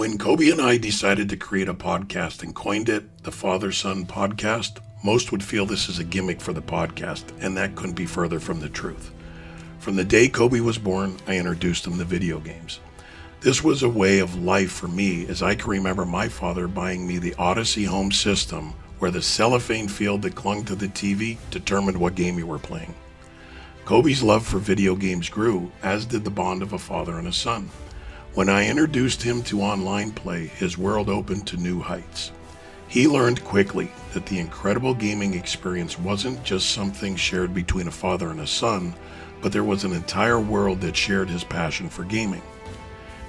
When Kobe and I decided to create a podcast and coined it the Father Son Podcast, most would feel this is a gimmick for the podcast, and that couldn't be further from the truth. From the day Kobe was born, I introduced him to video games. This was a way of life for me, as I can remember my father buying me the Odyssey home system, where the cellophane field that clung to the TV determined what game you were playing. Kobe's love for video games grew, as did the bond of a father and a son. When I introduced him to online play, his world opened to new heights. He learned quickly that the incredible gaming experience wasn't just something shared between a father and a son, but there was an entire world that shared his passion for gaming.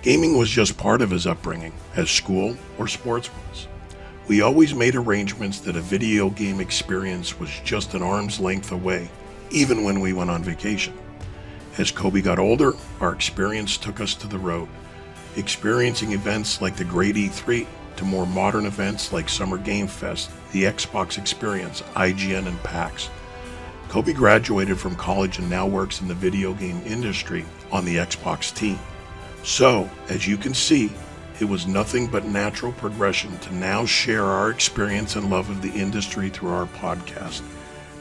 Gaming was just part of his upbringing, as school or sports was. We always made arrangements that a video game experience was just an arm's length away, even when we went on vacation. As Kobe got older, our experience took us to the road, experiencing events like the Great E3 to more modern events like Summer Game Fest, the Xbox Experience, IGN, and PAX. Kobe graduated from college and now works in the video game industry on the Xbox team. So, as you can see, it was nothing but natural progression to now share our experience and love of the industry through our podcast.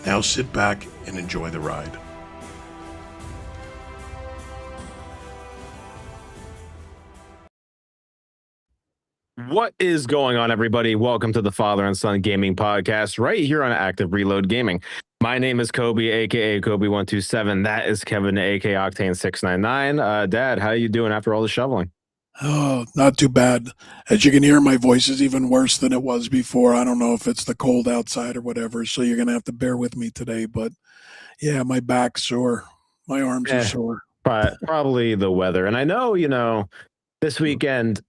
Now sit back and enjoy the ride. What is going on, everybody? Welcome to the Father and Son Gaming Podcast right here on Active Reload Gaming. My name is Kobe, aka Kobe127. That is Kevin, aka Octane699. Dad, how you doing after all the shoveling? Oh, not too bad. As you can hear, my voice is even worse than it was before. I don't know if it's the cold outside or whatever, so you're going to have to bear with me today. But yeah, my back's sore. My arms are sore. Probably the weather. And I know, this weekend,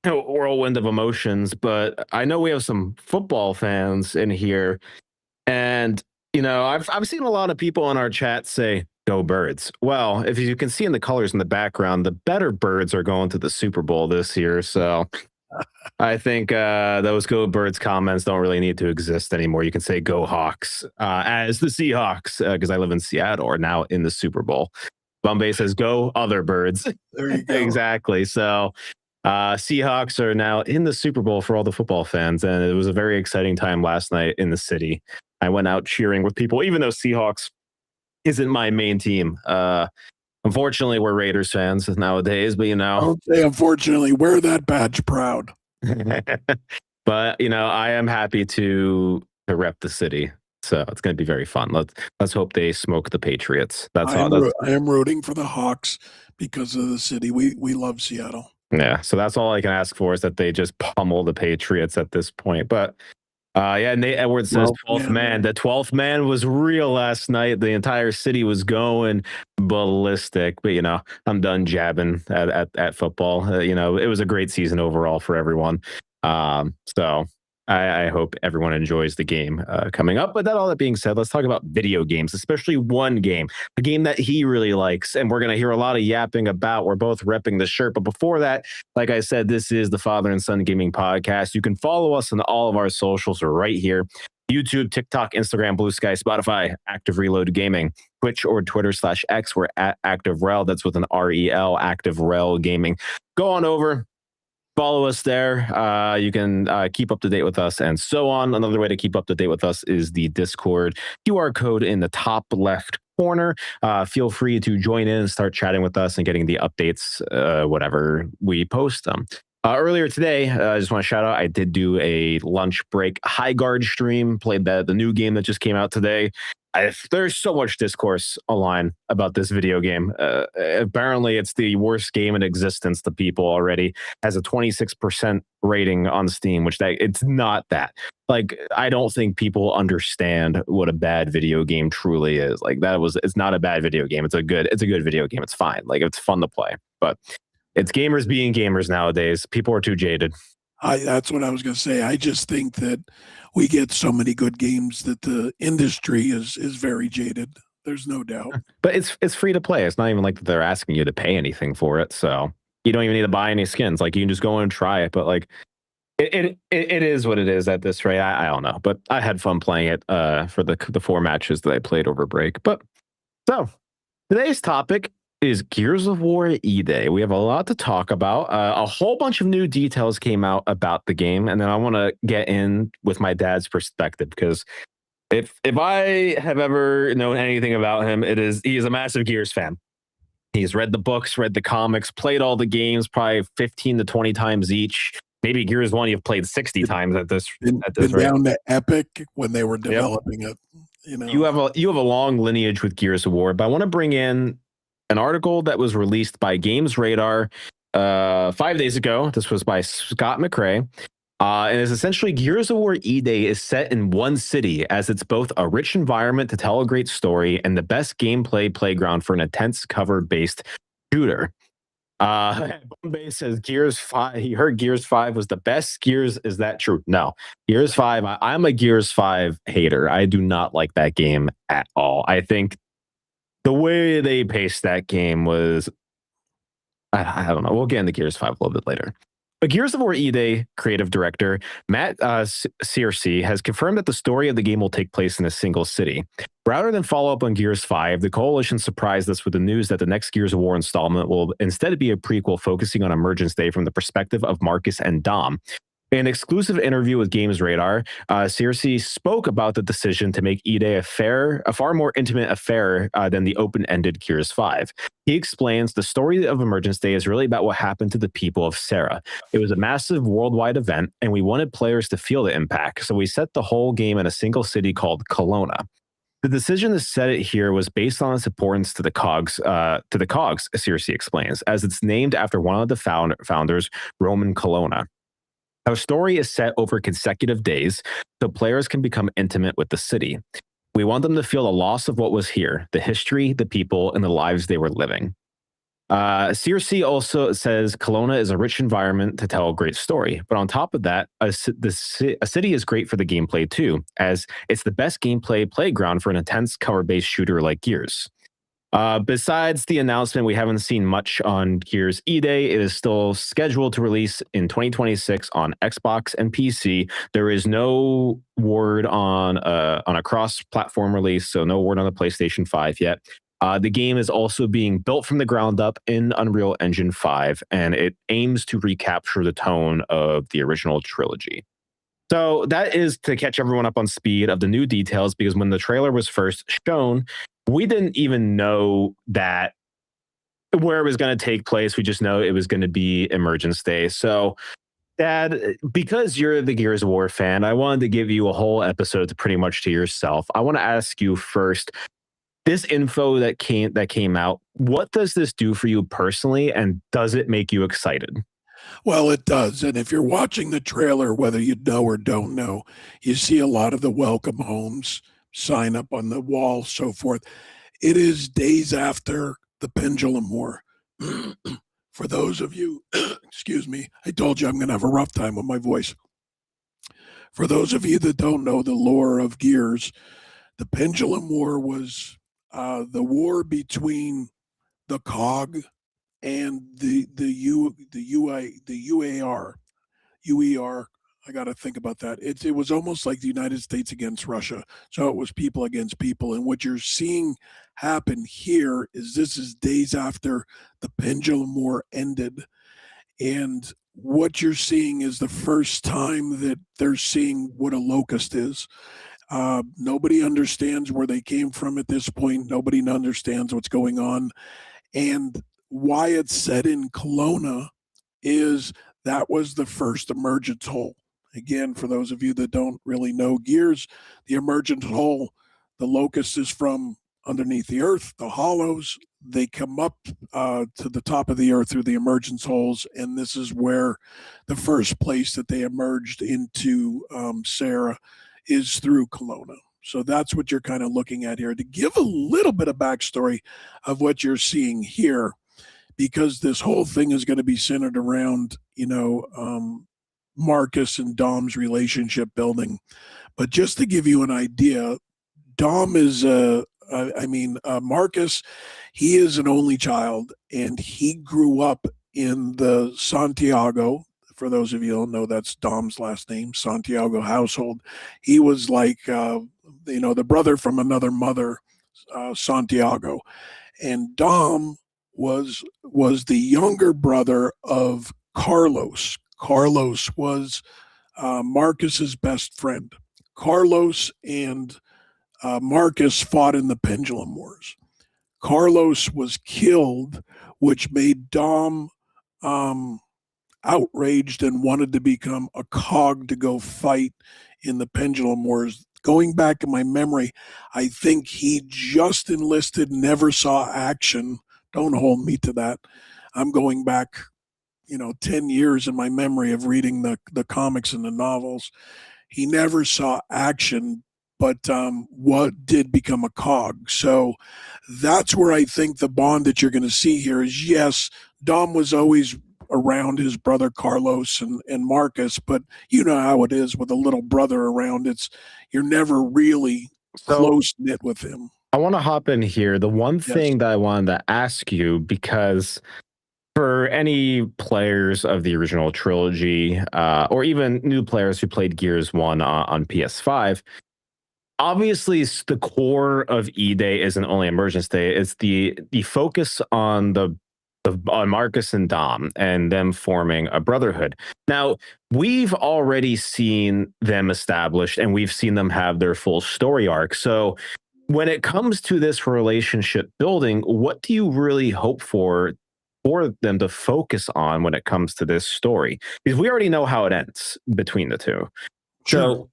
whirlwind of emotions, but I know we have some football fans in here. And, I've seen a lot of people in our chat say, "Go Birds." Well, if you can see in the colors in the background, the better Birds are going to the Super Bowl this year. So I think those "Go Birds" comments don't really need to exist anymore. You can say "Go Hawks" as the Seahawks, because I live in Seattle, are now in the Super Bowl. Bombay says "Go Other Birds." There you go. Exactly. So Seahawks are now in the Super Bowl for all the football fans, and it was a very exciting time last night in the city. I went out cheering with people, even though Seahawks isn't my main team. Unfortunately, we're Raiders fans nowadays, but Don't say unfortunately, wear that badge proud. But I am happy to rep the city, so it's going to be very fun. Let's hope they smoke the Patriots. I am rooting for the Hawks because of the city. We love Seattle. Yeah, so that's all I can ask for, is that they just pummel the Patriots at this point. But Nate Edwards says 12th man. The 12th man was real last night. The entire city was going ballistic. But I'm done jabbing at football. It was a great season overall for everyone. So I hope everyone enjoys the game coming up. But all that being said, let's talk about video games, especially one game, a game that he really likes. And we're going to hear a lot of yapping about. We're both repping the shirt. But before that, like I said, this is the Father and Son Gaming Podcast. You can follow us on all of our socials right here: YouTube, TikTok, Instagram, Blue Sky, Spotify, Active Reload Gaming, Twitch or Twitter/X. We're at ActiveRel. That's with an REL, ActiveRel Gaming. Go on over. Follow us there. You can keep up to date with us and so on. Another way to keep up to date with us is the Discord QR code in the top left corner. Feel free to join in and start chatting with us and getting the updates, whatever we post them. Earlier today, I just want to shout out, I did do a lunch break High Guard stream, played the new game that just came out today. There's so much discourse online about this video game. Apparently, it's the worst game in existence to people already. Has a 26% rating on Steam, which it's not that. I don't think people understand what a bad video game truly is. It's not a bad video game. It's a good video game. It's fine. It's fun to play. But it's gamers being gamers nowadays. People are too jaded. That's what I was going to say. I just think that we get so many good games that the industry is very jaded. There's no doubt. But it's free to play. It's not even like they're asking you to pay anything for it. So you don't even need to buy any skins. You can just go in and try it. But it is what it is at this rate. I don't know. But I had fun playing it for the 4 matches that I played over break. But so today's topic is Gears of War E-Day. We have a lot to talk about. A whole bunch of new details came out about the game, and then I want to get in with my dad's perspective, because if I have ever known anything about him, it is he is a massive Gears fan. He's read the books, read the comics, played all the games probably 15 to 20 times each. Maybe Gears 1 you've played 60 times at this Been rate. down to Epic when they were developing it. You know, You have a long lineage with Gears of War, but I want to bring in an article that was released by Games Radar 5 days ago. This was by Scott McRae. And it's essentially Gears of War E-Day is set in one city, as it's both a rich environment to tell a great story and the best gameplay playground for an intense cover-based shooter. Bombay says Gears 5. He heard Gears 5 was the best Gears. Is that true? No. Gears 5. I'm a Gears 5 hater. I do not like that game at all. I think the way they paced that game was, I don't know. We'll get into Gears 5 a little bit later. But Gears of War E-Day creative director Matt Searcy has confirmed that the story of the game will take place in a single city. Rather than follow up on Gears 5, the Coalition surprised us with the news that the next Gears of War installment will instead be a prequel focusing on Emergence Day from the perspective of Marcus and Dom. In an exclusive interview with Games Radar, Searcy spoke about the decision to make E-Day a far more intimate affair than the open-ended Gears 5. He explains the story of Emergence Day is really about what happened to the people of Sarah. It was a massive worldwide event, and we wanted players to feel the impact, so we set the whole game in a single city called Kelowna. The decision to set it here was based on its importance to the cogs, Searcy explains, as it's named after one of the founders, Roman Kelowna. Our story is set over consecutive days, so players can become intimate with the city. We want them to feel the loss of what was here, the history, the people, and the lives they were living. Searcy also says Kelowna is a rich environment to tell a great story, but on top of that, a city is great for the gameplay too, as it's the best gameplay playground for an intense cover-based shooter like Gears. Besides the announcement, we haven't seen much on Gears E-Day. It is still scheduled to release in 2026 on Xbox and PC. There is no word on a cross-platform release, so no word on the PlayStation 5 yet. The game is also being built from the ground up in Unreal Engine 5, and it aims to recapture the tone of the original trilogy. So that is to catch everyone up on speed of the new details, because when the trailer was first shown, we didn't even know that where it was going to take place. We just know it was going to be Emergence Day. So, Dad, because you're the Gears of War fan, I wanted to give you a whole episode to pretty much to yourself. I want to ask you first, this info that came out, what does this do for you personally, and does it make you excited? well, it does. And if you're watching the trailer, whether you know or don't know, you see a lot of the welcome homes sign up on the wall, so forth. It is days after the Pendulum War. For those of you, excuse me, I told you I'm going to have a rough time with my voice. For those of you that don't know the lore of Gears, the Pendulum War was the war between the COG and the UAR. I got to think about that. It was almost like the United States against Russia. So it was people against people. And what you're seeing happen here is this is days after the Pendulum War ended. And what you're seeing is the first time that they're seeing what a locust is. Nobody understands where they came from at this point. Nobody understands what's going on. And why it's set in Kelowna is that was the first emergence hole. Again, for those of you that don't really know Gears, the emergent hole, the locust is from underneath the earth, the hollows. They come up to the top of the earth through the emergence holes, and this is where the first place that they emerged into Sarah is through Kelowna. So that's what you're kind of looking at here. To give a little bit of backstory of what you're seeing here, because this whole thing is going to be centered around, Marcus and Dom's relationship building. But just to give you an idea, Dom is Marcus, he is an only child, and he grew up in the Santiago. For those of you who don't know, that's Dom's last name, Santiago household. He was like, the brother from another mother, Santiago. And Dom was the younger brother of Carlos. Carlos was Marcus's best friend. Carlos and Marcus fought in the Pendulum Wars. Carlos was killed, which made Dom outraged and wanted to become a cog to go fight in the Pendulum Wars. Going back in my memory, I think he just enlisted, never saw action. Don't hold me to that. I'm going back, 10 years in my memory of reading the comics and the novels. He never saw action, but what did become a cog. So that's where I think the bond that you're going to see here is, yes, Dom was always around his brother Carlos and Marcus, but you know how it is with a little brother around. You're never really close knit with him. I want to hop in here. The one thing that I wanted to ask you, because for any players of the original trilogy, or even new players who played Gears 1 on PS5, obviously the core of E-Day isn't only Emergence Day, it's the focus on on Marcus and Dom and them forming a brotherhood. Now, we've already seen them established and we've seen them have their full story arc. So when it comes to this relationship building, what do you really hope for them to focus on when it comes to this story? Because we already know how it ends between the two. Sure.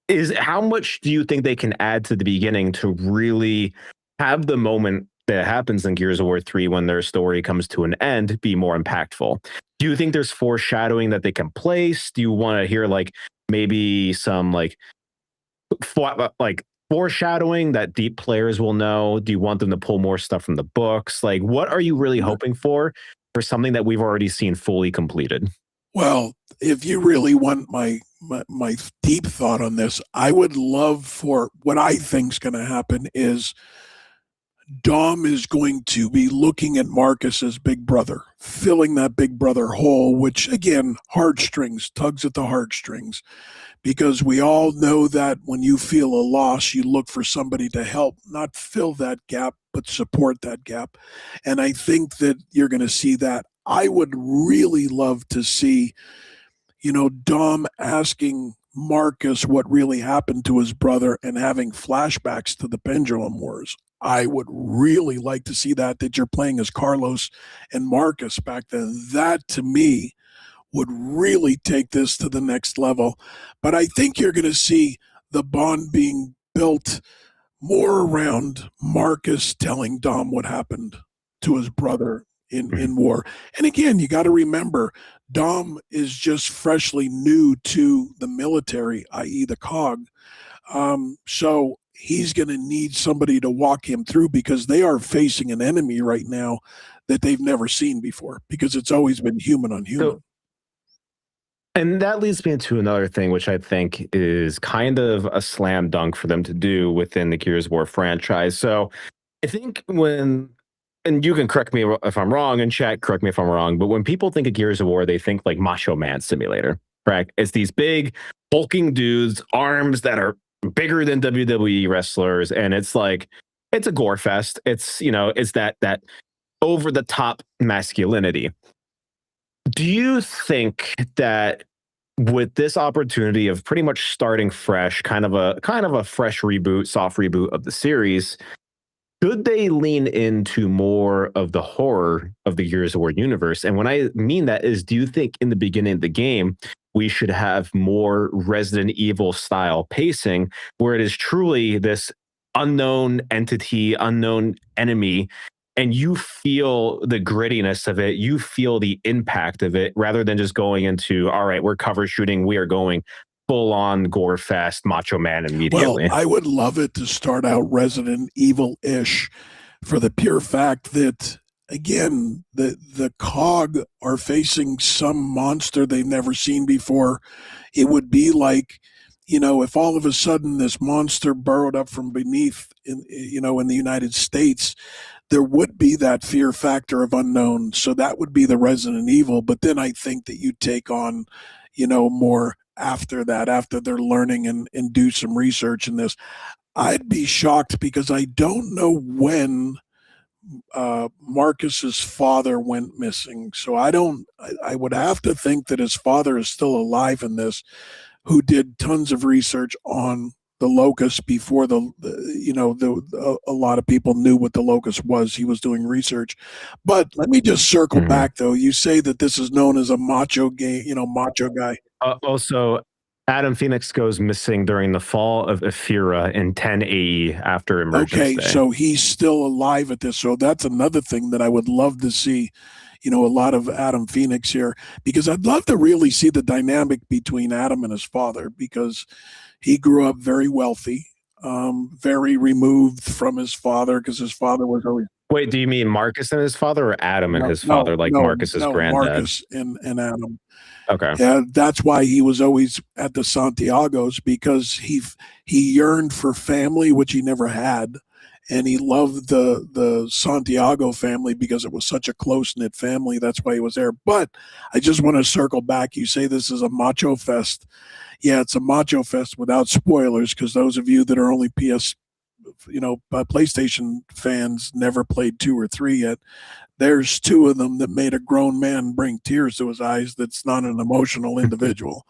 So how much do you think they can add to the beginning to really have the moment that happens in Gears of War 3 when their story comes to an end be more impactful? Do you think there's foreshadowing that they can place? Do you want to hear maybe some foreshadowing that deep players will know? Do you want them to pull more stuff from the books? What are you really hoping for something that we've already seen fully completed? Well, if you really want my deep thought on this, I would love for what I think's going to happen is Dom is going to be looking at Marcus as big brother, filling that big brother hole, which again, heartstrings, tugs at the heartstrings, because we all know that when you feel a loss, you look for somebody to help, not fill that gap, but support that gap. And I think that you're going to see that. I would really love to see, Dom asking Marcus what really happened to his brother and having flashbacks to the Pendulum Wars. I would really like to see that you're playing as Carlos and Marcus back then. That, to me, would really take this to the next level. But I think you're going to see the bond being built more around Marcus telling Dom what happened to his brother in war. And again, you got to remember, Dom is just freshly new to the military, i.e. the COG. So he's going to need somebody to walk him through, because they are facing an enemy right now that they've never seen before, because it's always been human on human. And that leads me into another thing, which I think is kind of a slam dunk for them to do within the Gears of War franchise. So I think and you can correct me if I'm wrong, and chat, correct me if I'm wrong, but when people think of Gears of War, they think like Macho Man Simulator, correct? It's these big, bulking dudes, arms that are bigger than WWE wrestlers, and it's a gore fest. It's it's that over the top masculinity. Do you think that with this opportunity of pretty much starting fresh, kind of a fresh reboot, soft reboot of the series, could they lean into more of the horror of the Gears of War universe? And when I mean that is, do you think in the beginning of the game we should have more Resident Evil style pacing, where it is truly this unknown entity, unknown enemy, and you feel the grittiness of it, you feel the impact of it, rather than just going into, all right, we're cover shooting, we are going full on gore fest, Macho Man immediately? Well, I would love it to start out Resident Evil-ish, for the pure fact that, again, the COG are facing some monster they've never seen before. It would be like, if all of a sudden this monster burrowed up from beneath in the United States, there would be that fear factor of unknown. So that would be the Resident Evil. But then I think that you take on, more after that, after they're learning and do some research in this. I'd be shocked, because I don't know when Marcus's father went missing. So I would have to think that his father is still alive in this, who did tons of research on the locust before a lot of people knew what the locust was. He was doing research. But let me just circle Mhm. back though. You say that this is known as a macho game, macho guy. Also, Adam Phoenix goes missing during the fall of Ephira in 10 AE after Emergence Okay, Day. so he's still alive at this. So that's another thing that I would love to see, a lot of Adam Phoenix here, because I'd love to really see the dynamic between Adam and his father, because he grew up very wealthy, very removed from his father, because his father was always Wait, do you mean Marcus and his father, or Adam and no, his no, father, like no, Marcus's no, granddad? Marcus and Adam. Okay. Yeah, that's why he was always at the Santiagos, because he yearned for family, which he never had, and he loved the Santiago family because it was such a close knit family. That's why he was there. But I just want to circle back. You say this is a macho fest. Yeah, it's a macho fest without spoilers, because those of you that are only PlayStation fans, never played 2 or 3 yet. There's 2 of them that made a grown man bring tears to his eyes. That's not an emotional individual.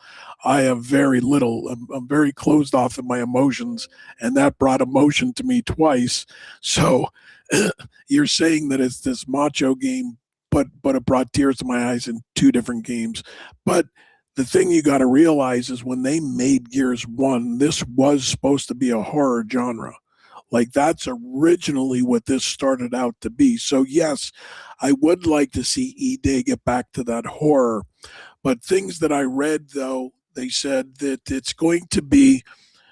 I have very little. I'm very closed off in my emotions, and that brought emotion to me twice. So you're saying that it's this macho game, but it brought tears to my eyes in 2 different games. But the thing you got to realize is when they made Gears 1, this was supposed to be a horror genre. Like, that's originally what this started out to be. So yes, I would like to see E-Day get back to that horror. But things that I read, though, they said that it's going to be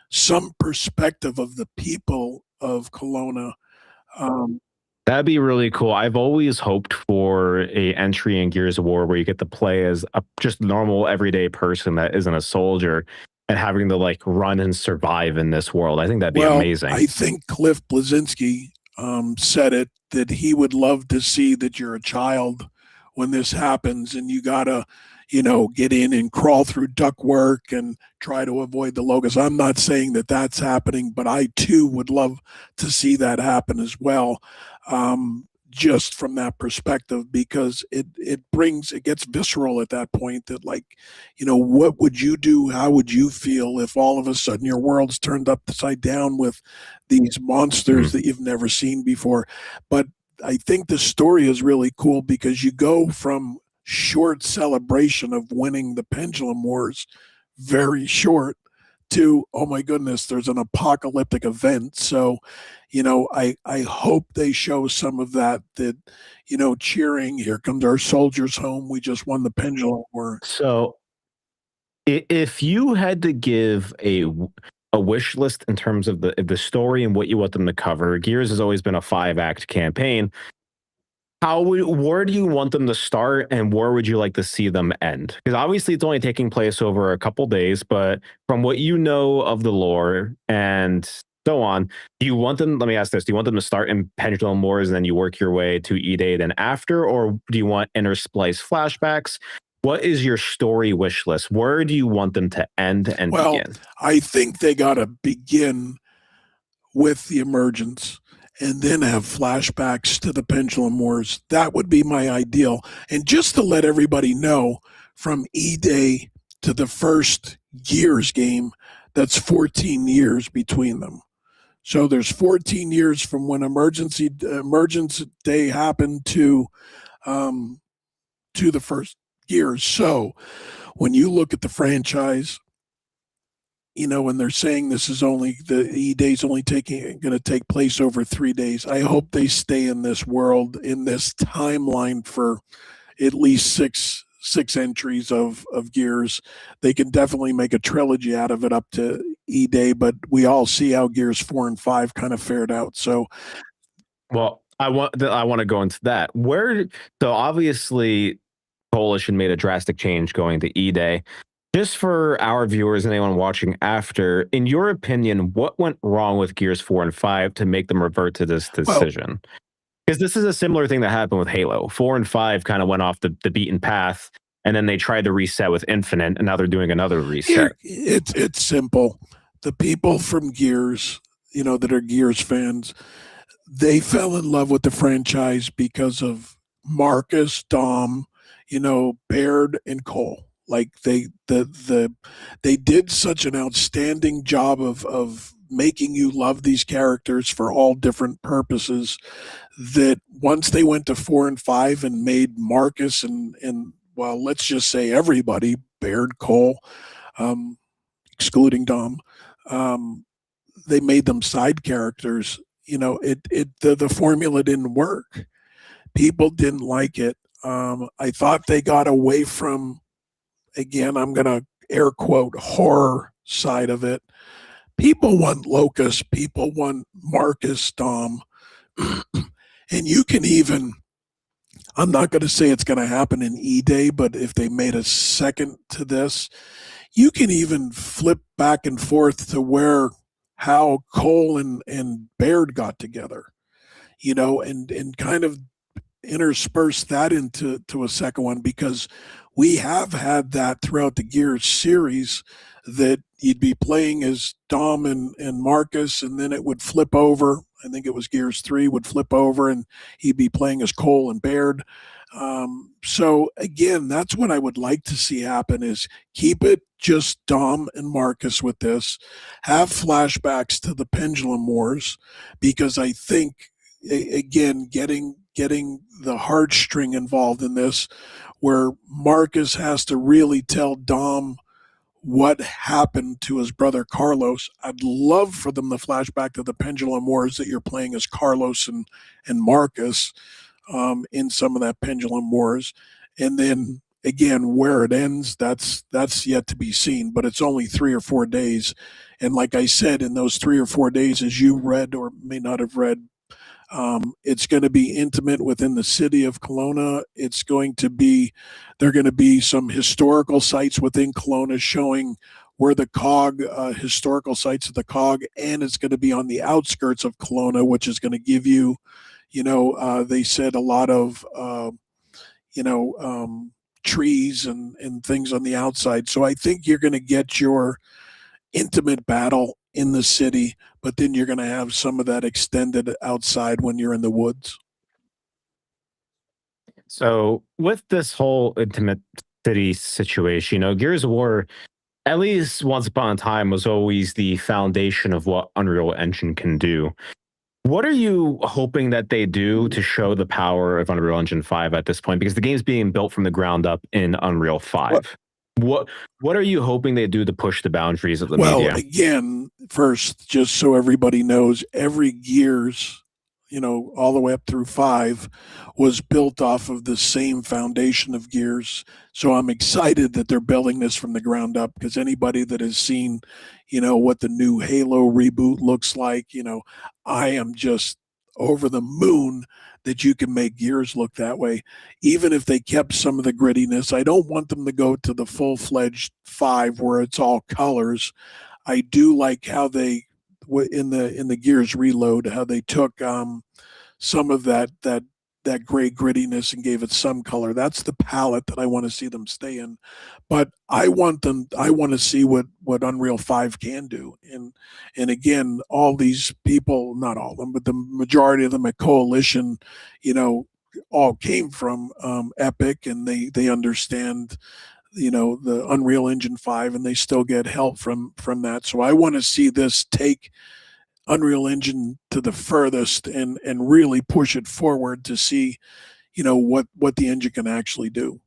some perspective of the people of Kelowna. Um, That'd be really cool. I've always hoped for a entry in Gears of War where you get to play as a just normal everyday person that isn't a soldier and having to like run and survive in this world. I think that'd be well, amazing. I think Cliff Blazinski said it, that he would love to see that you're a child when this happens, and you gotta, get in and crawl through ductwork and try to avoid the locusts. I'm not saying that that's happening, but I too would love to see that happen as well. Just from that perspective, because it gets visceral at that point, that, like, what would you do, how would you feel if all of a sudden your world's turned upside down with these monsters Mhm. that you've never seen before. But I think the story is really cool, because you go from short celebration of winning the Pendulum Wars, very short, to, oh my goodness, there's an apocalyptic event. So, I hope they show some of that, cheering, here comes our soldiers home, we just won the Pendulum War. So if you had to give a wish list in terms of the story and what you want them to cover, Gears has always been a 5-act campaign. Where do you want them to start, and where would you like to see them end? Because obviously it's only taking place over a couple days, but from what you know of the lore and so on, do you want them? Let me ask this: do you want them to start in Pendulum Wars and then you work your way to E-Day then after, or do you want intersplice flashbacks? What is your story wish list? Where do you want them to end and Well, begin? I think they got to begin with the emergence and then have flashbacks to the Pendulum Wars. That would be my ideal. And just to let everybody know, from E-Day to the first Gears game, that's 14 years between them. So there's 14 years from when emergence day happened to the first Gears. So when you look at the franchise, when they're saying this is only the E-Day's only going to take place over 3 days, I hope they stay in this world, in this timeline, for at least six entries of Gears. They can definitely make a trilogy out of it up to E-Day, but we all see how Gears 4 and 5 kind of fared out. So Well, I want to go into that. So obviously Coalition made a drastic change going to E-Day. Just for our viewers and anyone watching after, in your opinion, what went wrong with Gears 4 and 5 to make them revert to this well, decision? Because this is a similar thing that happened with Halo. 4 and 5 kind of went off the beaten path, and then they tried to reset with Infinite, and now they're doing another reset. it's simple. The people from Gears, that are Gears fans, they fell in love with the franchise because of Marcus, Dom, Baird and Cole. Like they did such an outstanding job of making you love these characters for all different purposes that once they went to 4 and 5 and made Marcus and well, let's just say everybody, Baird, Cole, um, excluding Dom, um, they made them side characters. The formula didn't work. People didn't like it. I thought they got away from, again, I'm gonna air quote, horror side of it. People want Locust, people want Marcus, Dom, and you can even, I'm not going to say it's going to happen in E-Day, but if they made a second to this, you can even flip back and forth to where how Cole and Baird got together, and kind of intersperse that into a second one, because we have had that throughout the Gears series that you'd be playing as Dom and Marcus, and then it would flip over. I think it was Gears 3 would flip over, and he'd be playing as Cole and Baird. So again, that's what I would like to see happen: is keep it just Dom and Marcus with this, have flashbacks to the Pendulum Wars, because I think again getting the heartstring involved in this, where Marcus has to really tell Dom what happened to his brother Carlos. I'd love for them to flash back to the Pendulum Wars, that you're playing as Carlos and Marcus in some of that Pendulum Wars. And then again, where it ends, that's yet to be seen, but it's only 3 or 4 days. And like I said, in those 3 or 4 days, as you read or may not have read, it's going to be intimate within the city of Kelowna. It's going to be, there are going to be some historical sites within Kelowna showing where the COG, historical sites of the COG, and it's going to be on the outskirts of Kelowna, which is going to give you, they said a lot of, trees and things on the outside. So I think you're going to get your intimate battle in the city, but then you're going to have some of that extended outside when you're in the woods. So with this whole intimate city situation, Gears of War, at least once upon a time, was always the foundation of what Unreal Engine can do. What are you hoping that they do to show the power of Unreal Engine 5 at this point? Because the game's being built from the ground up in Unreal 5. What are you hoping they do to push the boundaries of the media? Well, again, first, just so everybody knows, every Gears, all the way up through 5, was built off of the same foundation of Gears. So I'm excited that they're building this from the ground up, because anybody that has seen, what the new Halo reboot looks like, I am just over the moon that you can make Gears look that way. Even if they kept some of the grittiness, I don't want them to go to the full-fledged 5 where it's all colors. I do like how they, in the Gears Reload, how they took some of that gray grittiness and gave it some color. That's the palette that I want to see them stay in. But I want to see what Unreal 5 can do. And again, all these people, not all of them, but the majority of them at Coalition, all came from Epic, and they understand the Unreal Engine 5, and they still get help from that. So I want to see this take Unreal Engine to the furthest and really push it forward to see, what the engine can actually do.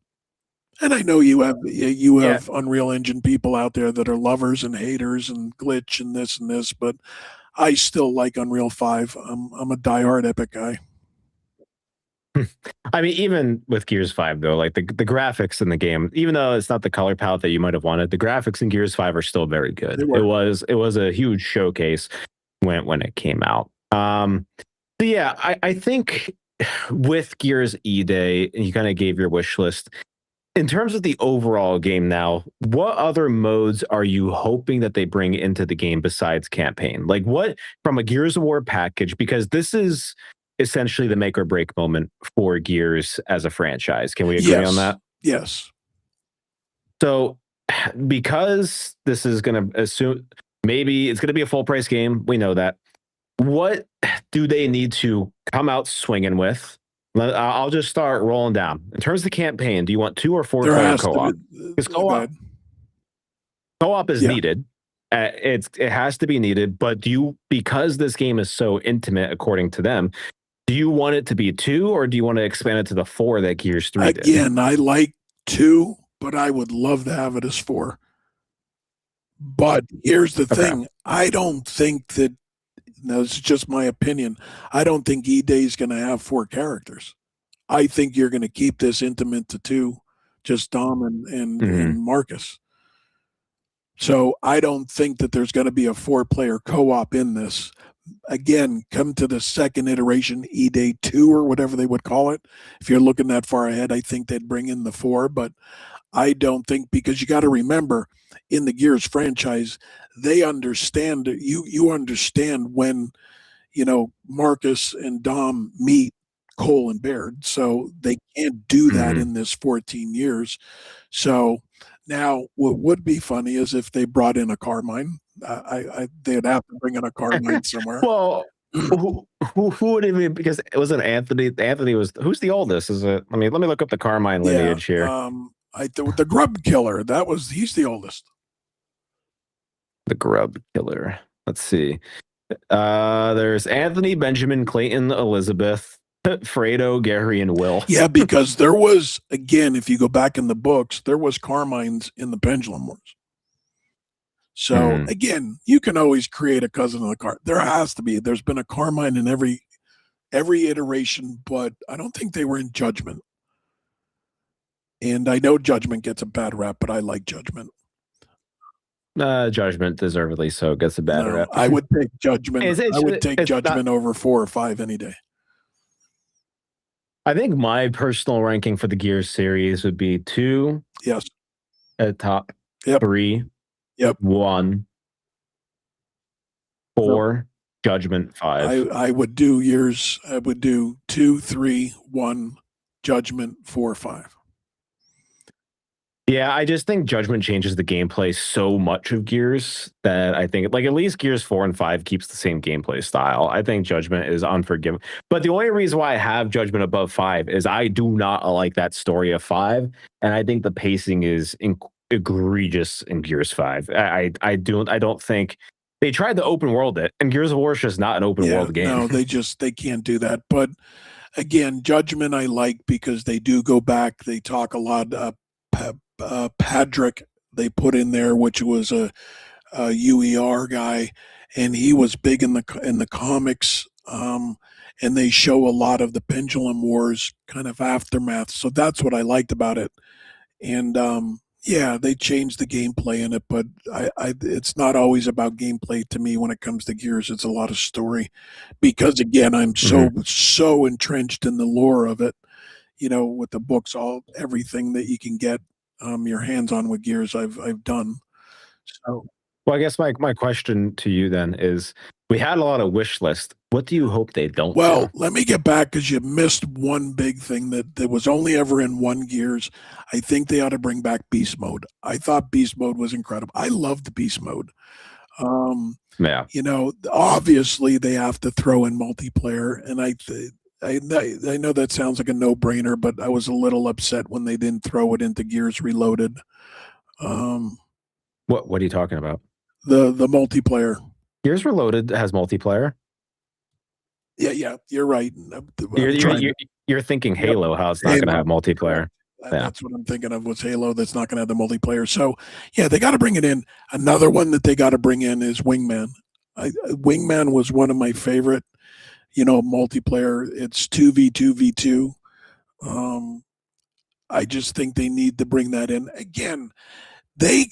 And I know you have Unreal Engine people out there that are lovers and haters and glitch and this, but I still like Unreal 5. I'm a diehard Epic guy. I mean, even with Gears 5, though, like the graphics in the game, even though it's not the color palette that you might have wanted, the graphics in Gears 5 are still very good. It was a huge showcase when it came out. So yeah, I think with Gears E-Day, you kind of gave your wish list. In terms of the overall game now, what other modes are you hoping that they bring into the game besides campaign? Like what from a Gears of War package, because this is essentially the make or break moment for Gears as a franchise. Can we agree on that? Yes. So because this is going to assume maybe it's going to be a full price game, we know that. what do they need to come out swinging with? I'll just start rolling down. In terms of the campaign, do you want 2 or 4 There player has to co-op? be. Because Go ahead. co-op is Yeah. needed. It has to be needed, but because this game is so intimate, according to them, do you want it to be 2 or do you want to expand it to the 4 that Gears 3 did? Again, I like 2, but I would love to have it as 4. But here's the thing. I don't think that, now this is just my opinion, I don't think E-Day is going to have 4 characters. I think you're going to keep this intimate to 2, just Dom and Marcus. So I don't think that there's going to be a 4-player co-op in this. Again, come to the second iteration, E-Day 2 or whatever they would call it. If you're looking that far ahead, I think they'd bring in the 4, but I don't think, because you got to remember, in the Gears franchise, they understand, you understand when, Marcus and Dom meet Cole and Baird. So they can't do that in this 14 years. So now what would be funny is if they brought in a Carmine. They'd have to bring in a Carmine somewhere. Well, who would it be? Because it wasn't Anthony. Anthony was, who's the oldest? Is it? Let me look up the Carmine lineage here. The Grub Killer. He's the oldest. The Grub Killer. Let's see. There's Anthony, Benjamin, Clayton, Elizabeth, Fredo, Gary, and Will. Yeah, because there was, again, if you go back in the books, there was Carmines in the Pendulum Wars. So again, you can always create a cousin of the car. There has to be. There's been a Carmine in every iteration, but I don't think they were in Judgment. And I know Judgment gets a bad rap, but I like Judgment. Judgment, deservedly so, gets a bad rap. I would take Judgment. I would take Judgment over 4 or 5 any day. I think my personal ranking for the Gears series would be 2. Yes. At top. Yep. 3. Yep. 1. 4. Judgment 5. I would do yours. I would do 2, 3, 1, Judgment 4, 5. Yeah, I just think Judgment changes the gameplay so much of Gears that I think, like, at least Gears 4 and 5 keeps the same gameplay style. I think Judgment is unforgiving. But the only reason why I have Judgment above 5 is I do not like that story of 5, and I think the pacing is egregious in Gears 5. I don't think they tried to open world it, and Gears of War is just not an open world game. No, they can't do that. But again, Judgment I like because they do go back. They talk a lot. Padrick they put in there, which was a UER guy, and he was big in the comics. And they show a lot of the Pendulum Wars kind of aftermath. So that's what I liked about it. And yeah, they changed the gameplay in it, but it's not always about gameplay to me when it comes to Gears. It's a lot of story, because again, I'm so entrenched in the lore of it. With the books, everything that you can get your hands on with Gears, I've done. So, well, I guess my question to you then is, we had a lot of wish list. What do you hope they don't do? Let me get back, because you missed one big thing that was only ever in one Gears. I think they ought to bring back Beast Mode. I thought Beast Mode was incredible. I loved Beast Mode. Yeah. Obviously they have to throw in multiplayer, and I know that sounds like a no-brainer, but I was a little upset when they didn't throw it into Gears Reloaded. What are you talking about? The multiplayer. Gears Reloaded has multiplayer. Yeah, you're right. You're thinking Halo, how it's not going to have multiplayer. That's what I'm thinking of, was Halo that's not going to have the multiplayer. So, yeah, they got to bring it in. Another one that they got to bring in is Wingman. Wingman was one of my favorite, multiplayer. It's 2v2v2. I just think they need to bring that in. Again, they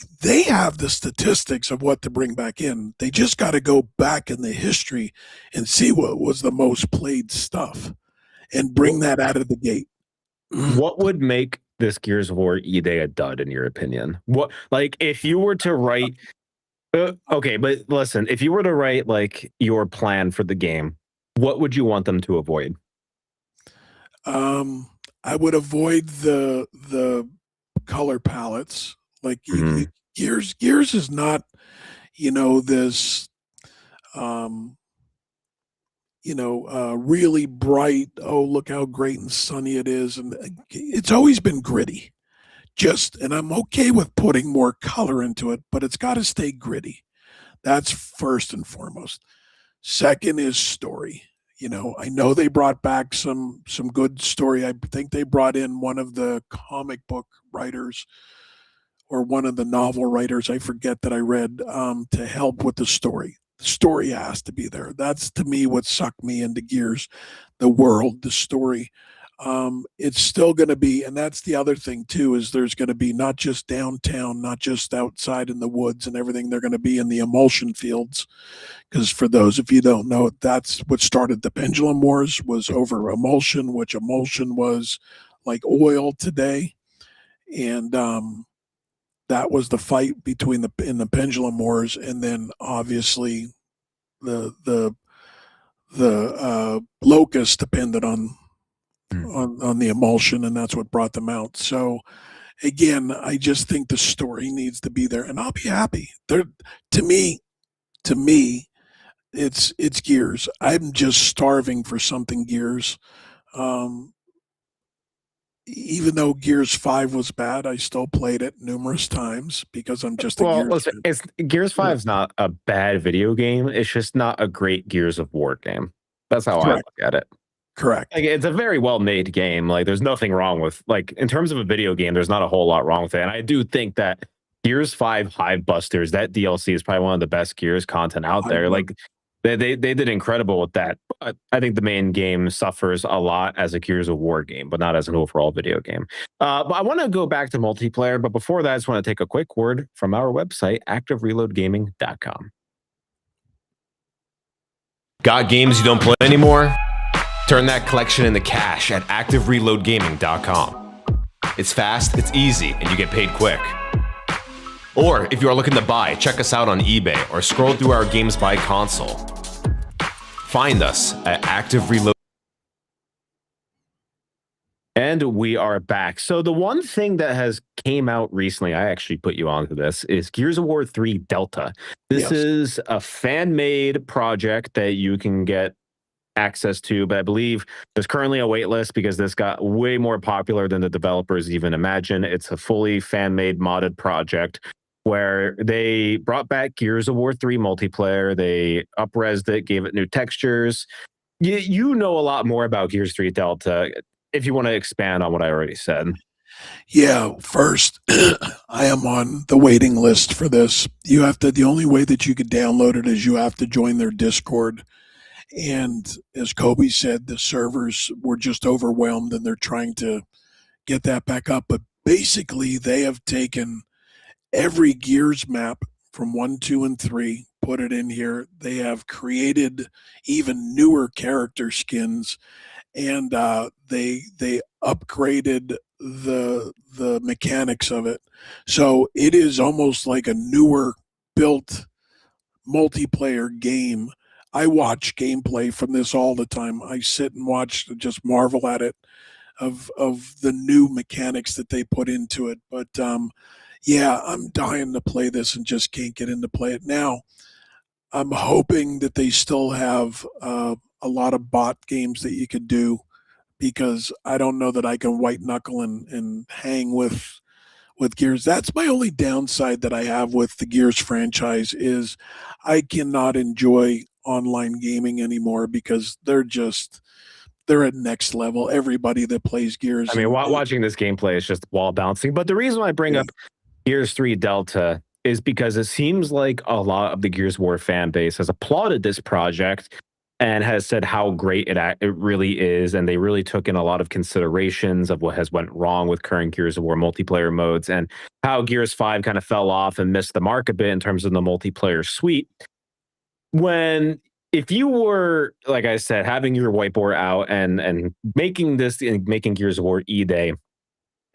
have the statistics of what to bring back in. They just got to go back in the history and see what was the most played stuff and bring that out of the gate. What would make this Gears of War E-Day a dud, in your opinion? What, like, if you were to write, okay, but listen, if you were to write like your plan for the game, what would you want them to avoid? I would avoid the color palettes. Like Gears is not, this really bright. Oh, look how great and sunny it is. And it's always been gritty. And I'm okay with putting more color into it, but it's got to stay gritty. That's first and foremost. Second is story. I know they brought back some good story. I think they brought in one of the comic book writers or one of the novel writers, I forget, that I read, to help with the story. The story has to be there. That's, to me, what sucked me into Gears, the world, the story. It's still going to be, and that's the other thing too, is there's going to be not just downtown, not just outside in the woods and everything. They're going to be in the Emulsion fields, because for those of you who don't know, that's what started the Pendulum Wars, was over Emulsion, which Emulsion was like oil today. And that was the fight in the Pendulum Wars, and then obviously the Locust depended on the Emulsion, and that's what brought them out. So again, I just think the story needs to be there, and I'll be happy. To me, it's Gears. I'm just starving for something Gears. Even though Gears 5 was bad, I still played it numerous times because I'm just a Gears fan. Gears 5 is not a bad video game. It's just not a great Gears of War game. That's how I look at it. Correct. Like, it's a very well-made game. Like, there's nothing wrong with, like, in terms of a video game, there's not a whole lot wrong with it. And I do think that Gears 5 Hive Busters, that DLC is probably one of the best Gears content out there. Like, they did incredible with that. But I think the main game suffers a lot as a Gears of War game, but not as an overall video game. But I want to go back to multiplayer. But before that, I just want to take a quick word from our website, ActiveReloadGaming.com. Got games you don't play anymore? Turn that collection into cash at ActiveReloadGaming.com. It's fast, it's easy, and you get paid quick. Or if you are looking to buy, check us out on eBay or scroll through our Games by console. Find us at Active Reload. And we are back. So the one thing that has came out recently, I actually put you onto this, is Gears of War 3 Delta. This is a fan-made project that you can get access to, but I believe there's currently a wait list because this got way more popular than the developers even imagined. It's a fully fan-made modded project where they brought back Gears of War 3 multiplayer. They up-resed it, gave it new textures. You know a lot more about Gears 3 Delta. If you want to expand on what I already said. Yeah, first, I am on the waiting list for this. The only way that you could download it is you have to join their Discord. And as Kobe said, the servers were just overwhelmed and they're trying to get that back up. But basically, they have taken every Gears map from 1, 2, and 3, put it in here. They have created even newer character skins, and they upgraded the mechanics of it. So it is almost like a newer built multiplayer game. I watch gameplay from this all the time. I sit and watch, just marvel at it, of the new mechanics that they put into it. But yeah, I'm dying to play this and just can't get into play it now. I'm hoping that they still have a lot of bot games that you could do, because I don't know that I can white knuckle and hang with Gears. That's my only downside that I have with the Gears franchise, is I cannot enjoy online gaming anymore because they're at next level. Everybody that plays Gears. I mean, watching this gameplay is just wall bouncing. But the reason I bring up Gears 3 Delta is because it seems like a lot of the Gears of War fan base has applauded this project and has said how great it really is, and they really took in a lot of considerations of what has went wrong with current Gears of War multiplayer modes, and how Gears 5 kind of fell off and missed the mark a bit in terms of the multiplayer suite. If you were, like I said, having your whiteboard out and making Gears of War E-Day,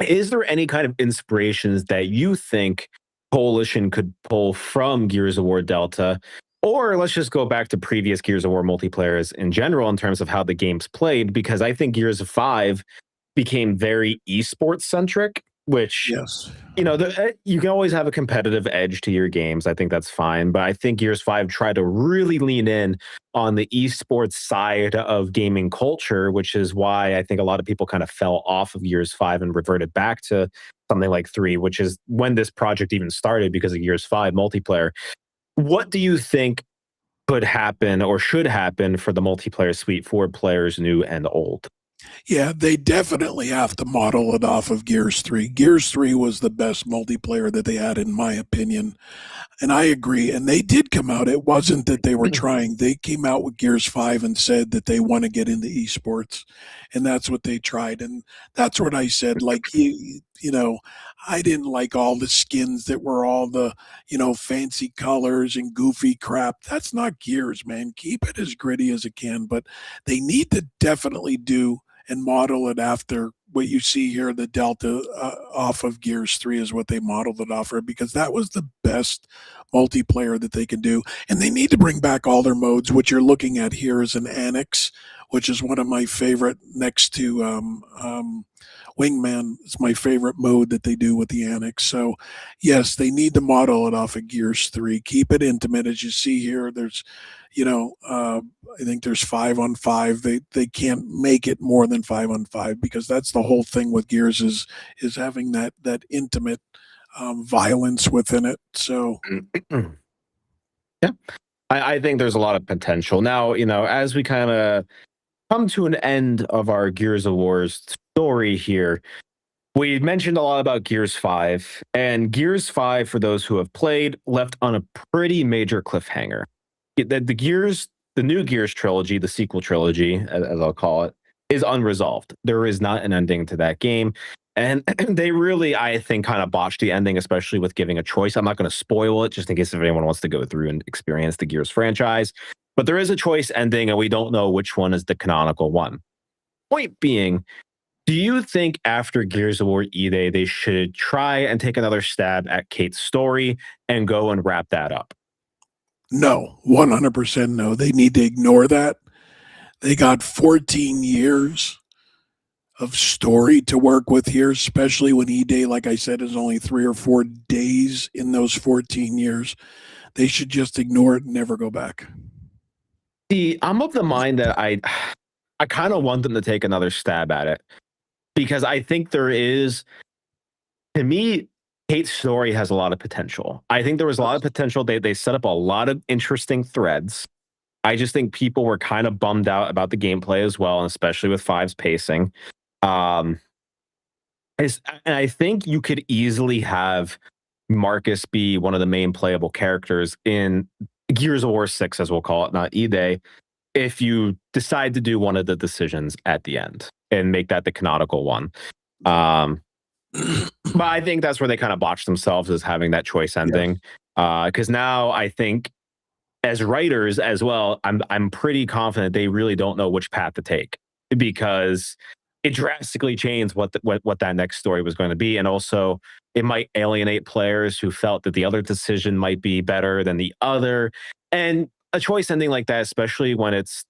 is there any kind of inspirations that you think Coalition could pull from Gears of War Delta? Or let's just go back to previous Gears of War multiplayers in general in terms of how the game's played, because I think Gears of 5 became very esports centric. which Yes. you can always have a competitive edge to your games. I think that's fine. But I think Gears 5 tried to really lean in on the esports side of gaming culture, which is why I think a lot of people kind of fell off of Gears 5 and reverted back to something like 3, which is when this project even started because of Gears 5 multiplayer. What do you think could happen or should happen for the multiplayer suite for players new and old? Yeah, they definitely have to model it off of Gears 3. Gears 3 was the best multiplayer that they had, in my opinion. And I agree. And they did come out. It wasn't that they were trying. They came out with Gears 5 and said that they want to get into esports. And that's what they tried. And that's what I said. Like, I didn't like all the skins that were all the, fancy colors and goofy crap. That's not Gears, man. Keep it as gritty as it can. But they need to definitely do and model it after what you see here. The Delta off of Gears 3 is what they modeled it off of, because that was the best multiplayer that they can do. And they need to bring back all their modes. What you're looking at here is an Annex, which is one of my favorite, next to Wingman. It's my favorite mode that they do with the Annex. So yes, they need to model it off of Gears 3. Keep it intimate. As you see here, there's I think there's 5-on-5. They can't make it more than 5-on-5, because that's the whole thing with Gears is having that intimate violence within it. So yeah, I think there's a lot of potential. Now, as we kind of come to an end of our Gears of War's story here, we mentioned a lot about Gears 5, and Gears 5, for those who have played, left on a pretty major cliffhanger. The new Gears trilogy, the sequel trilogy, as I'll call it, is unresolved. There is not an ending to that game. And they really, I think, kind of botched the ending, especially with giving a choice. I'm not going to spoil it, just in case if anyone wants to go through and experience the Gears franchise. But there is a choice ending, and we don't know which one is the canonical one. Point being, do you think after Gears of War E-Day, they should try and take another stab at Kate's story and go and wrap that up? no, 100% no. They need to ignore that. They got 14 years of story to work with here, especially when E-Day, like I said, is only 3 or 4 days in those 14 years. They should just ignore it and never go back. See, I'm of the mind that I kind of want them to take another stab at it, because I think there is, to me, Kate's story has a lot of potential. I think there was a lot of potential. They set up a lot of interesting threads. I just think people were kind of bummed out about the gameplay as well, and especially with 5's pacing. And I think you could easily have Marcus be one of the main playable characters in Gears of War 6, as we'll call it, not E-Day, if you decide to do one of the decisions at the end and make that the canonical one. But I think that's where they kind of botched themselves, is having that choice ending. Because now I think, as writers as well, I'm pretty confident they really don't know which path to take, because it drastically changed what that next story was going to be. And also, it might alienate players who felt that the other decision might be better than the other. And a choice ending like that, especially when it's,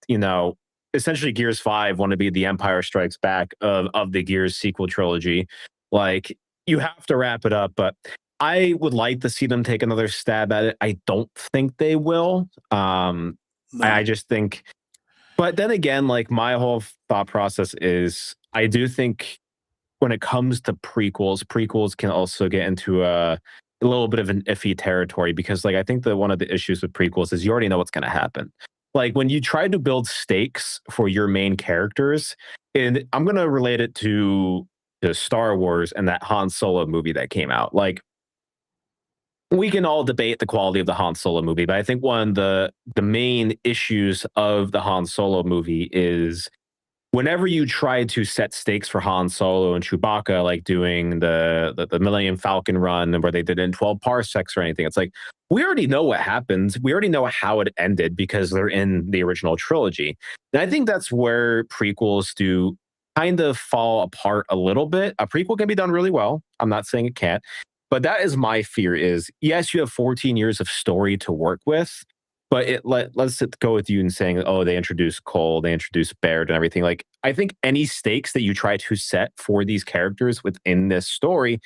essentially Gears 5 want to be the Empire Strikes Back of the Gears sequel trilogy. Like, you have to wrap it up, but I would like to see them take another stab at it. I don't think they will. No. I just think, but then again, like, my whole thought process is, I do think when it comes to prequels can also get into a little bit of an iffy territory, because, like, I think that one of the issues with prequels is you already know what's going to happen. Like, when you try to build stakes for your main characters, and I'm going to relate it to Star Wars and that Han Solo movie that came out. Like, we can all debate the quality of the Han Solo movie, but I think one of the main issues of the Han Solo movie is whenever you try to set stakes for Han Solo and Chewbacca, like doing the Millennium Falcon run where they did it in 12 parsecs or anything, it's like, we already know what happens. We already know how it ended because they're in the original trilogy. And I think that's where prequels do kind of fall apart a little bit. A prequel can be done really well. I'm not saying it can't. But that is my fear is, yes, you have 14 years of story to work with, But let's go with you and saying, oh, they introduced Cole, they introduced Baird and everything. Like, I think any stakes that you try to set for these characters within this story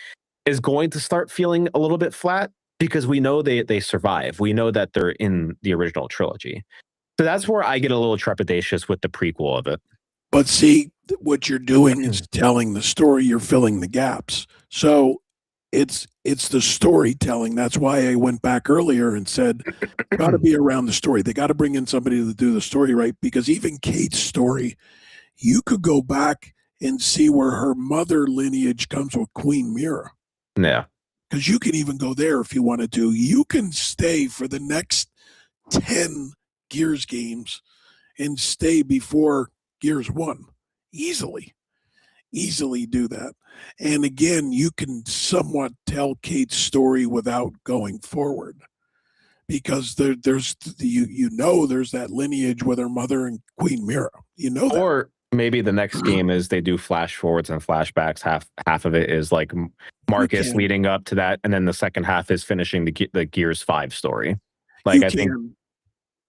is going to start feeling a little bit flat because we know they survive. We know that they're in the original trilogy. So that's where I get a little trepidatious with the prequel of it. But see, what you're doing is telling the story, you're filling the gaps. So it's the storytelling. That's why I went back earlier and said, got to be around the story. They got to bring in somebody to do the story right, because even Kate's story, you could go back and see where her mother lineage comes with Queen Mira. Yeah. Because you can even go there if you wanted to. You can stay for the next 10 Gears games and stay before Gears 1. Easily do that. And again, you can somewhat tell Kate's story without going forward, because there's there's that lineage with her mother and Queen Mira. You know that. Or maybe the next game is they do flash forwards and flashbacks. Half of it is like Marcus leading up to that, and then the second half is finishing the Gears 5 story. Like, I think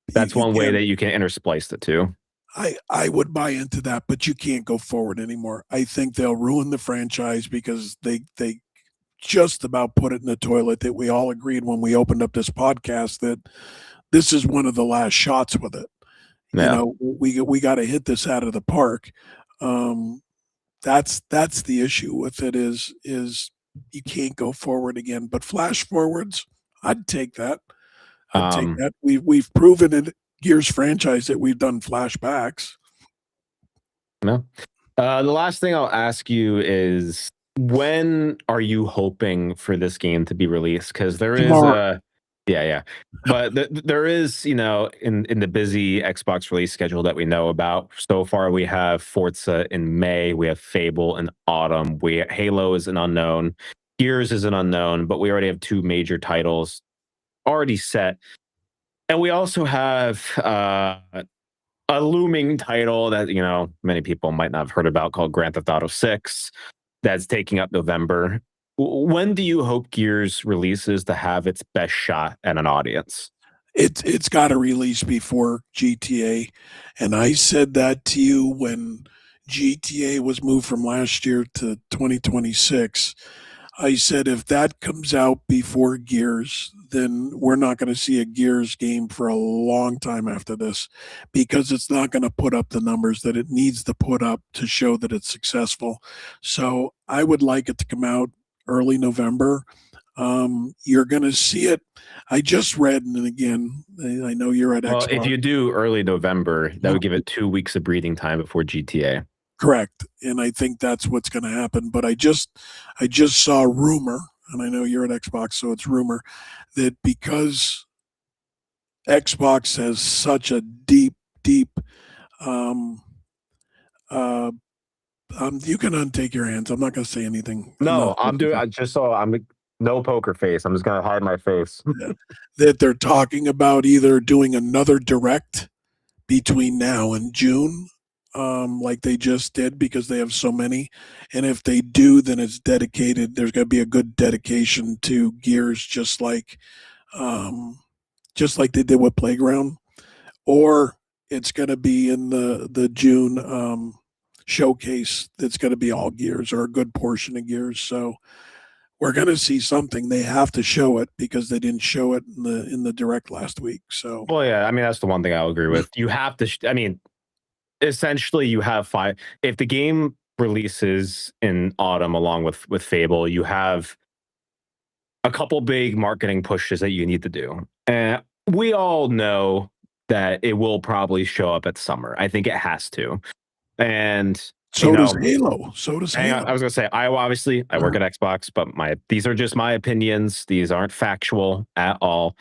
that's one way that you can intersplice the two. I would buy into that, but you can't go forward anymore. I think they'll ruin the franchise because they just about put it in the toilet. That we all agreed when we opened up this podcast that this is one of the last shots with it. Yeah. You know, we got to hit this out of the park. That's the issue with it is you can't go forward again. But flash forwards, I'd take that. I'd take that. We've proven in Gears franchise that we've done flashbacks. No. The last thing I'll ask you is, when are you hoping for this game to be released? Because there is but there is, in the busy Xbox release schedule that we know about so far, we have Forza in May, we have Fable in autumn, Halo is an unknown, Gears is an unknown, but we already have 2 major titles already set. And we also have a looming title that, many people might not have heard about, called Grand Theft Auto 6, that's taking up November. When do you hope Gears releases to have its best shot at an audience? It's got to release before GTA. And I said that to you when GTA was moved from last year to 2026. I said, if that comes out before Gears, then we're not going to see a Gears game for a long time after this, because it's not going to put up the numbers that it needs to put up to show that it's successful. So I would like it to come out early November. You're going to see it. I just read, and again, I know you're at Xbox. Well, if you do early November, that would give it 2 weeks of breathing time before GTA. Correct. And I think that's what's going to happen. But I just saw a rumor, and I know you're at Xbox, so it's rumor, that because Xbox has such a deep, you can untake your hands. I'm not going to say anything. No, I'm no poker face. I'm just going to hide my face. That they're talking about either doing another direct between now and June, like they just did, because they have so many. And if they do, then it's dedicated. There's going to be a good dedication to Gears, just like they did with Playground. Or it's going to be in the June showcase that's going to be all Gears, or a good portion of Gears. So we're going to see something. They have to show it, because they didn't show it in the direct last week. So, well, yeah, I mean, that's the one thing I'll agree with. You have to. Essentially, you have 5. If the game releases in autumn along with Fable, you have a couple big marketing pushes that you need to do. And we all know that it will probably show up at summer. I think it has to. And so does Halo. So does Halo. I was going to say, I work at Xbox, but these are just my opinions. These aren't factual at all.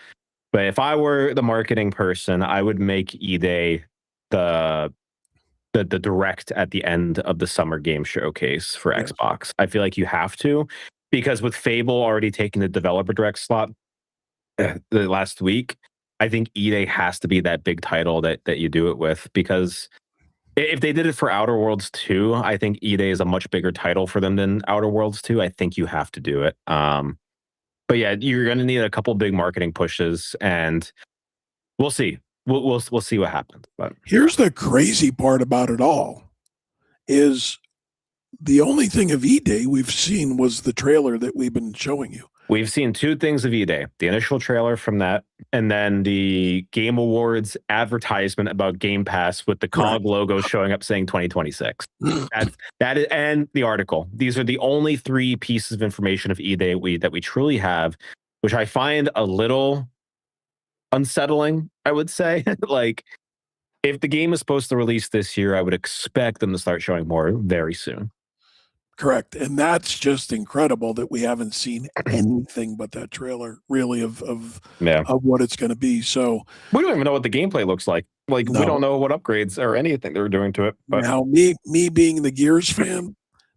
But if I were the marketing person, I would make E-Day the direct at the end of the summer game showcase for Xbox. I feel like you have to, because with Fable already taking the developer direct slot the last week, I think E-Day has to be that big title that you do it with, because if they did it for Outer Worlds 2, I think E-Day is a much bigger title for them than Outer Worlds 2. I think you have to do it. But yeah, you're going to need a couple big marketing pushes, and we'll see. We'll see what happens. But Here's the crazy part about it all is the only thing of E-Day we've seen was the trailer that we've been showing you. we've seen two things of E-Day: the initial trailer from that, and then the Game Awards advertisement about Game Pass with the COG logo showing up saying 2026. That is, and the article. These are the only three pieces of information of E-Day that we truly have, which I find a little unsettling, I would say. Like, if the game is supposed to release this year, I would expect them to start showing more very soon. Correct. And that's just incredible that we haven't seen anything but that trailer really of what it's going to be. So we don't even know what the gameplay looks like. Like, we don't know what upgrades or anything they're doing to it. But now me being the Gears fan,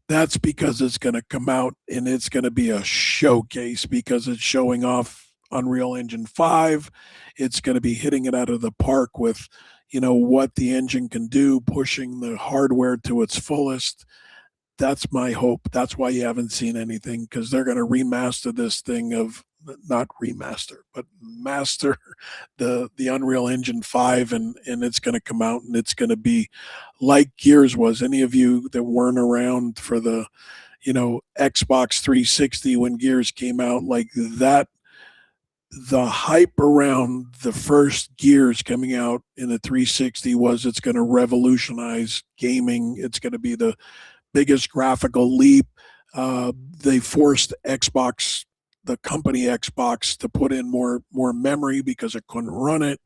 that's because it's going to come out and it's going to be a showcase because it's showing off Unreal Engine 5. It's going to be hitting it out of the park with, what the engine can do, pushing the hardware to its fullest. That's my hope. That's why you haven't seen anything, because they're going to remaster this thing not remaster, but master the Unreal Engine 5, and it's going to come out and it's going to be like Gears was. Any of you that weren't around for the, Xbox 360 when Gears came out, like that, the hype around the first Gears coming out in the 360 was it's going to revolutionize gaming. It's going to be the biggest graphical leap. They forced Xbox, the company Xbox, to put in more memory because it couldn't run it.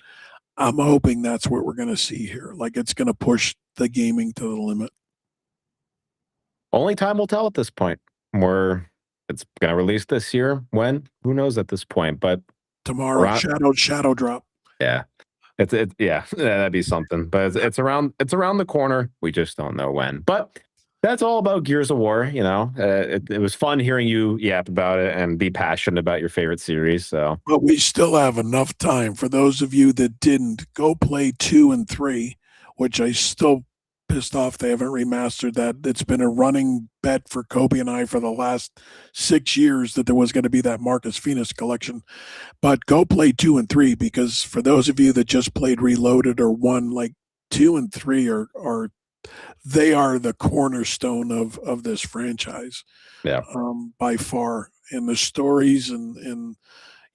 I'm hoping that's what we're going to see here. Like, it's going to push the gaming to the limit. Only time will tell at this point. It's going to release this year. When? Who knows at this point? But tomorrow, shadow drop. Yeah. Yeah, that'd be something. But it's around the corner. We just don't know when. But that's all about Gears of War. It was fun hearing you yap about it and be passionate about your favorite series. So, but we still have enough time for those of you that didn't go play 2 and 3, which I still pissed off they haven't remastered that. It's been a running bet for Kobe and I for the last 6 years that there was going to be that Marcus Phoenix collection. But go play 2 and 3, because for those of you that just played Reloaded or 1, like 2 and 3 are they are the cornerstone of this franchise. Yeah. By far. And the stories and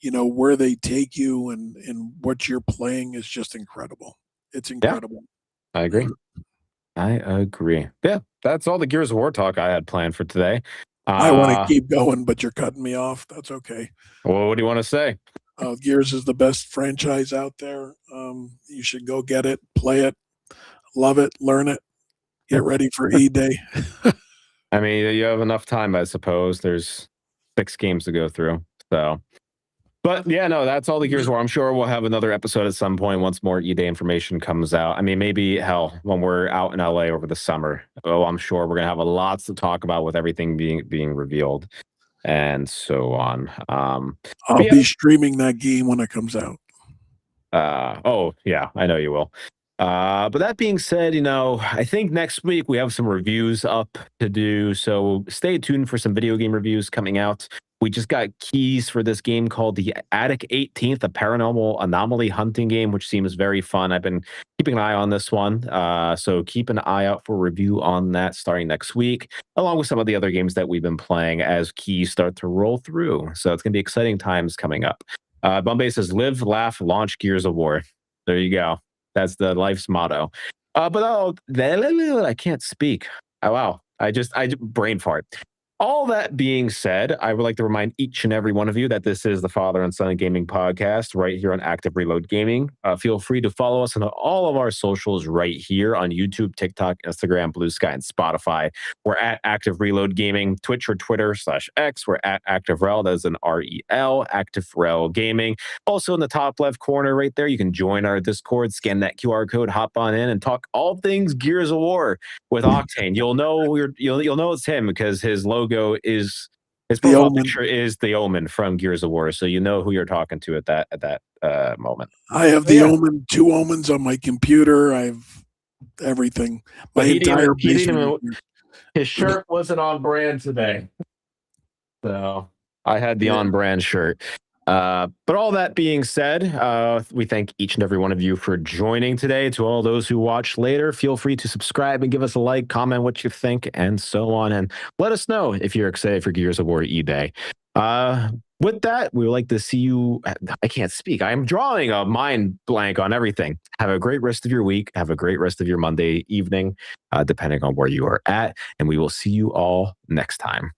where they take you and what you're playing is just incredible. It's incredible. Yeah, I agree. Yeah, that's all the Gears of War talk I had planned for today. I want to keep going, but you're cutting me off. That's okay. Well, what do you want to say? Gears is the best franchise out there. You should go get it, play it, love it, learn it, get ready for E-Day. I mean, you have enough time, I suppose. There's 6 games to go through. So, but yeah, no, that's all the Gears of War. I'm sure we'll have another episode at some point once more E-Day information comes out. I mean, maybe when we're out in LA over the summer. Oh, I'm sure we're gonna have lots to talk about with everything being revealed and so on. I'll be streaming that game when it comes out. Oh yeah, I know you will. But that being said, I think next week we have some reviews up to do. So stay tuned for some video game reviews coming out. We just got keys for this game called the Attic 18th, a paranormal anomaly hunting game, which seems very fun. I've been keeping an eye on this one. So keep an eye out for a review on that starting next week, along with some of the other games that we've been playing as keys start to roll through. So it's going to be exciting times coming up. Bombay says, live, laugh, launch Gears of War. There you go. That's the life's motto. I can't speak. Oh, wow. I brain fart. All that being said, I would like to remind each and every one of you that this is the Father and Son of Gaming podcast right here on Active Reload Gaming. Feel free to follow us on all of our socials right here on YouTube, TikTok, Instagram, Blue Sky, and Spotify. We're at Active Reload Gaming, Twitch or Twitter/X. We're at ActiveRel. That is an REL, ActiveRel Gaming. Also in the top left corner right there, you can join our Discord, scan that QR code, hop on in, and talk all things Gears of War with Octane. You'll know it's him because his logo is his profile picture is the Omen from Gears of War, so you know who you're talking to at that moment. I have the Omen, 2 Omens on my computer. I have everything. My entire basement. His shirt wasn't on brand today, so I had the on brand shirt. But all that being said, we thank each and every one of you for joining today. To all those who watch later, feel free to subscribe and give us a like, comment what you think, and so on. And let us know if you're excited for Gears of War eBay. With that, we would like to see you. I can't speak. I'm drawing a mind blank on everything. Have a great rest of your week. Have a great rest of your Monday evening, depending on where you are at. And we will see you all next time.